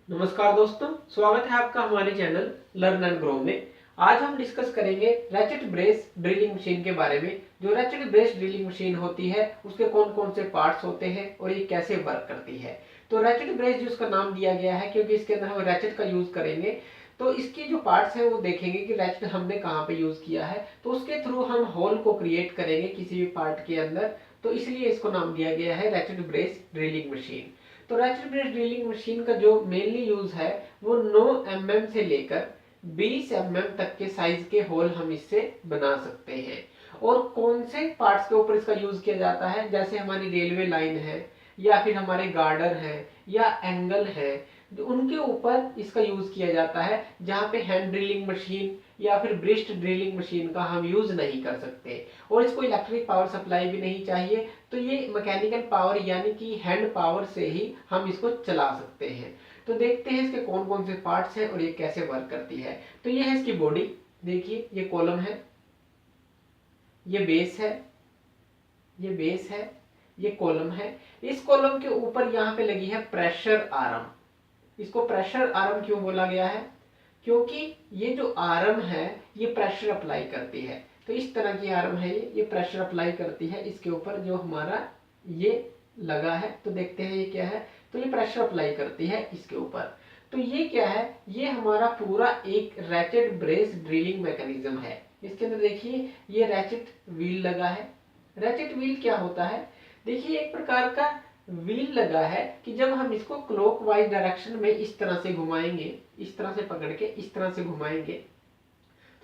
नमस्कार दोस्तों, स्वागत है आपका हमारे चैनल लर्न एंड ग्रो में। आज हम डिस्कस करेंगे रैचेट ब्रेस ड्रिलिंग मशीन के बारे में। जो रैचेट ब्रेस ड्रिलिंग मशीन होती है उसके कौन कौन से पार्ट्स होते हैं और ये कैसे वर्क करती है। तो रैचेट ब्रेस जो इसका नाम दिया गया है क्योंकि इसके अंदर हम रैचेट का यूज करेंगे, तो इसके जो पार्ट्स हैं वो देखेंगे कि रैचेट हमने कहाँ पे यूज किया है, तो उसके थ्रू हम होल को क्रिएट करेंगे किसी भी पार्ट के अंदर। तो इसलिए इसको नाम दिया गया है रैचेट ब्रेस ड्रिलिंग मशीन। तो रैचेट ब्रेस ड्रिलिंग मशीन का जो मेनली यूज है वो 9 mm से लेकर 20 mm तक के साइज के होल हम इससे बना सकते हैं। और कौन से पार्ट्स के ऊपर इसका यूज किया जाता है, जैसे हमारी रेलवे लाइन है या फिर हमारे गार्डर है या एंगल है, उनके ऊपर इसका यूज किया जाता है, जहां पे हैंड ड्रिलिंग मशीन या फिर ब्रिस्ट ड्रिलिंग मशीन का हम यूज नहीं कर सकते। और इसको इलेक्ट्रिक पावर सप्लाई भी नहीं चाहिए, तो ये मैकेनिकल पावर यानी कि हैंड पावर से ही हम इसको चला सकते हैं। तो देखते हैं इसके कौन कौन से पार्ट्स हैं और ये कैसे वर्क करती है। तो ये है इसकी बॉडी, देखिए ये कॉलम है, ये बेस है, ये बेस है, ये कॉलम है। इस कॉलम के ऊपर यहाँ पे लगी है प्रेशर आर्म। इसको प्रेशर आर्म क्यों बोला गया है, क्योंकि ये जो आर्म है ये प्रेशर अप्लाई करती है। तो इस तरह की आर्म है, ये प्रेशर अप्लाई करती है इसके ऊपर जो हमारा ये लगा है। तो देखते हैं ये क्या है, तो ये प्रेशर अप्लाई करती है इसके ऊपर। तो ये क्या है, ये हमारा पूरा एक रैचेट ब्रेस ड्रिलिंग मैकेनिज्म है। इसके अंदर देखिए ये रैचेट व्हील लगा है। रैचेट व्हील क्या होता है, देखिए एक प्रकार का व्हील लगा है कि जब हम इसको क्लॉकवाइज डायरेक्शन में इस तरह से घुमाएंगे, इस तरह से पकड़ के इस तरह से घुमाएंगे,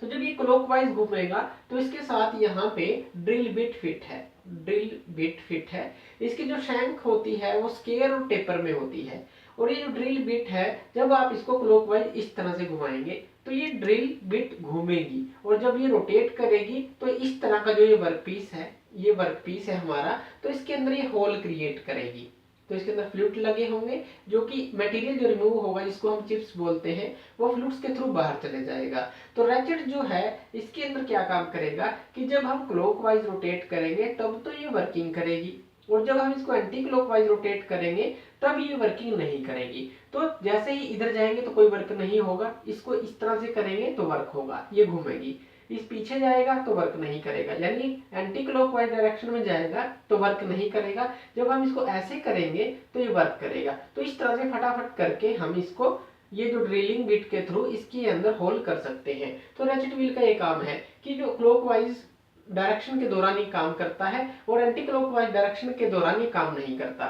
तो जब ये क्लॉकवाइज घूमेगा तो इसके साथ यहाँ पे ड्रिल बिट फिट है। ड्रिल बिट फिट है। इसकी जो शैंक होती है वो स्केयर और टेपर में होती है। और ये जो ड्रिल बिट है, जब आप इसको क्लॉकवाइज इस तरह से घुमाएंगे तो ये ड्रिल बिट घूमेगी, और जब ये रोटेट करेगी तो इस तरह का जो ये वर्कपीस है, ये वर्कपीस है हमारा, तो इसके अंदर ये होल क्रिएट करेगी। तो इसके अंदर फ्लूइड लगे होंगे, जो कि मटेरियल जो रिमूव होगा जिसको हम चिप्स बोलते हैं, वो फ्लूइड्स के थ्रू बाहर चले जाएगा। तो रैचेट जो है इसके अंदर क्या काम करेगा कि जब हम क्लॉकवाइज रोटेट करेंगे तब तो ये वर्किंग करेगी, और जब हम इसको एंटी क्लॉकवाइज रोटेट करेंगे तब ये वर्किंग नहीं करेगी। तो जैसे ही इधर जाएंगे तो कोई वर्क नहीं होगा, इसको इस तरह से करेंगे तो वर्क होगा, ये घूमेगी। इस पीछे जाएगा तो वर्क नहीं करेगा, यानी एंटी क्लॉकवाइज डायरेक्शन में जाएगा तो वर्क नहीं करेगा। जब हम इसको ऐसे करेंगे तो ये वर्क करेगा। तो इस तरह से फटाफट करके हम इसको ये जो ड्रिलिंग बिट के थ्रू इसके अंदर होल कर सकते हैं। तो रैचेट व्हील का ये काम है कि जो क्लॉकवाइज डायरेक्शन के दौरान ये काम करता है और एंटी क्लॉकवाइज डायरेक्शन के दौरान ये काम नहीं करता।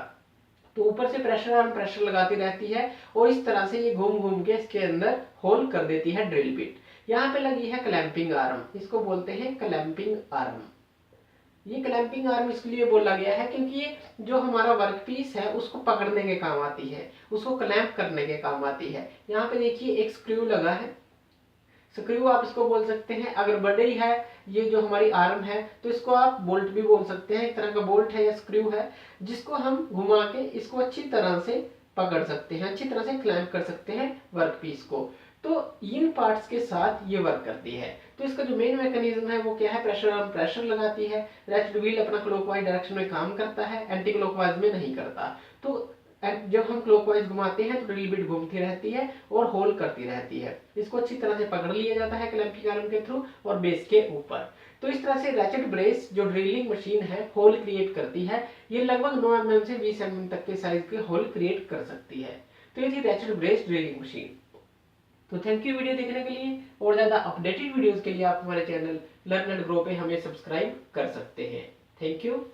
तो ऊपर से प्रेशर आर्म प्रेशर लगाती रहती है और इस तरह से ये घूम घूम के इसके अंदर होल कर देती है ड्रिल बिट। यहाँ पे लगी है क्लैंपिंग आर्म, इसको बोलते हैं क्लैंपिंग आर्म। ये क्लैंपिंग आर्म इसलिए बोला गया है क्योंकि ये जो हमारा वर्कपीस है उसको पकड़ने के काम आती है, उसको क्लैंप करने के काम आती है। यहाँ पे देखिए एक स्क्रू लगा है, स्क्रू आप इसको बोल सकते हैं। अगर बड़ी है ये जो हमारी आर्म है तो इसको आप बोल्ट भी बोल सकते हैं। एक तरह का बोल्ट है या स्क्रू है जिसको हम घुमा के इसको अच्छी तरह से पकड़ सकते हैं, अच्छी तरह से क्लैंप कर सकते हैं वर्कपीस को। तो इन पार्ट्स के साथ ये वर्क करती है। तो इसका जो मेन मैकेनिज्म है वो क्या है, प्रेशर आर्म प्रेशर लगाती है, रैचेट व्हील अपना क्लॉकवाइज डायरेक्शन में काम करता है, एंटी क्लॉकवाइज में नहीं करता। तो जब हम क्लॉकवाइज घुमाते हैं तो ड्रिल बिट घूमती रहती है और होल करती रहती है। इसको अच्छी तरह से पकड़ लिया जाता है क्लैंपिंग आर्म के थ्रू और बेस के ऊपर। तो इस तरह से रैचेट ब्रेस जो ड्रिलिंग मशीन है होल क्रिएट करती है। ये लगभग 9 mm से 20 mm तक के साइज के होल क्रिएट कर सकती है। तो ये थी रैचेट ब्रेस ड्रिलिंग मशीन। तो थैंक यू वीडियो देखने के लिए, और ज्यादा अपडेटेड वीडियोस के लिए आप हमारे चैनल लर्न एंड ग्रो पे हमें सब्सक्राइब कर सकते हैं। Thank you.